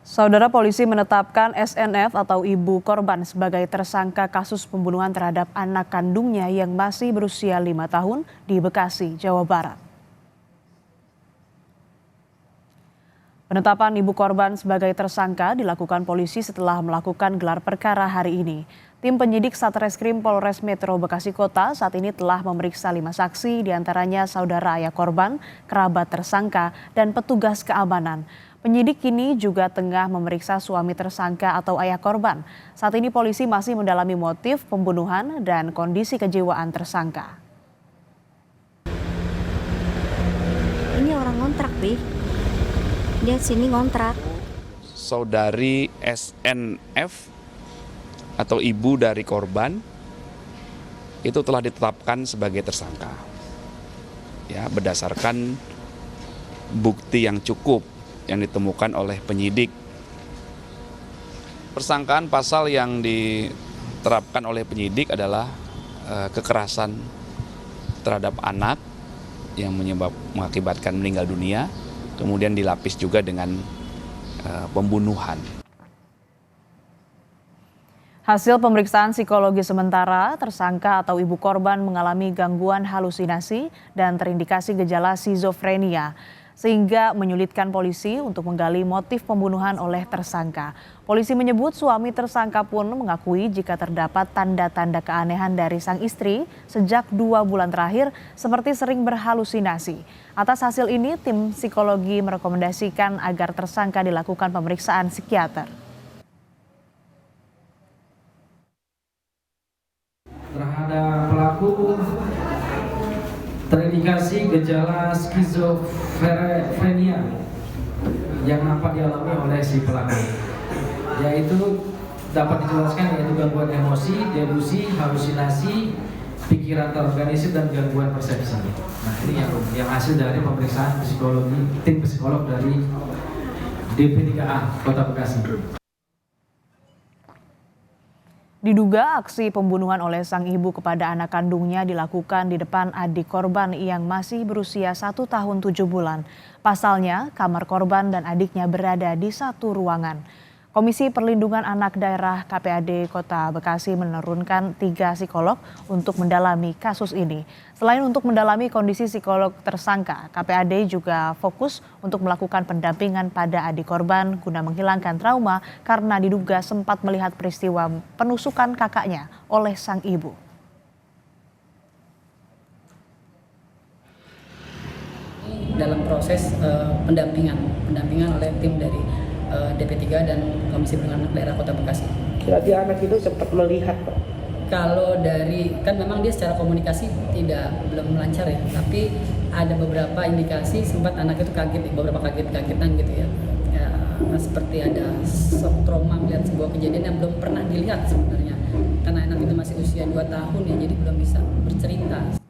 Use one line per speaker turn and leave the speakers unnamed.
Saudara polisi menetapkan SNF atau ibu korban sebagai tersangka kasus pembunuhan terhadap anak kandungnya yang masih berusia 5 tahun di Bekasi, Jawa Barat. Penetapan ibu korban sebagai tersangka dilakukan polisi setelah melakukan gelar perkara hari ini. Tim penyidik Satreskrim Polres Metro Bekasi Kota saat ini telah memeriksa 5 saksi, diantaranya saudara ayah korban, kerabat tersangka, dan petugas keamanan. Penyidik kini juga tengah memeriksa suami tersangka atau ayah korban. Saat ini polisi masih mendalami motif pembunuhan dan kondisi kejiwaan tersangka.
Ini orang ngontrak, Bi. Dia sini ngontrak.
Saudari SNF atau ibu dari korban itu telah ditetapkan sebagai tersangka. Ya, berdasarkan bukti yang cukup yang ditemukan oleh penyidik. Persangkaan pasal yang diterapkan oleh penyidik adalah kekerasan terhadap anak yang mengakibatkan meninggal dunia, kemudian dilapis juga dengan pembunuhan.
Hasil pemeriksaan psikologi sementara, tersangka atau ibu korban mengalami gangguan halusinasi dan terindikasi gejala skizofrenia, sehingga menyulitkan polisi untuk menggali motif pembunuhan oleh tersangka. Polisi menyebut suami tersangka pun mengakui jika terdapat tanda-tanda keanehan dari sang istri sejak 2 bulan terakhir, seperti sering berhalusinasi. Atas hasil ini, tim psikologi merekomendasikan agar tersangka dilakukan pemeriksaan psikiater.
Terhadap pelaku terindikasi gejala skizofrenia yang nampak dialami oleh si pelaku, yaitu dapat dijelaskan yaitu gangguan emosi, delusi, halusinasi, pikiran terorganisir dan gangguan persepsi. Nah, ini yang hasil dari pemeriksaan psikologi tim psikolog dari DP3A Kota Bekasi.
Diduga aksi pembunuhan oleh sang ibu kepada anak kandungnya dilakukan di depan adik korban yang masih berusia 1 tahun 7 bulan. Pasalnya, kamar korban dan adiknya berada di satu ruangan. Komisi Perlindungan Anak Daerah KPAD Kota Bekasi menurunkan 3 psikolog untuk mendalami kasus ini. Selain untuk mendalami kondisi psikolog tersangka, KPAD juga fokus untuk melakukan pendampingan pada adik korban guna menghilangkan trauma karena diduga sempat melihat peristiwa penusukan kakaknya oleh sang ibu.
Dalam proses pendampingan oleh tim dari DP3 dan Komisi Perlindungan Anak Daerah Kota Bekasi.
Berarti anak itu sempat melihat, Pak?
Kalau dari, kan memang dia secara komunikasi belum lancar ya, tapi ada beberapa indikasi sempat anak itu kaget, beberapa kagetan gitu ya. Seperti ada shock trauma melihat sebuah kejadian yang belum pernah dilihat sebenarnya. Karena anak itu masih usia 2 tahun ya, jadi belum bisa bercerita.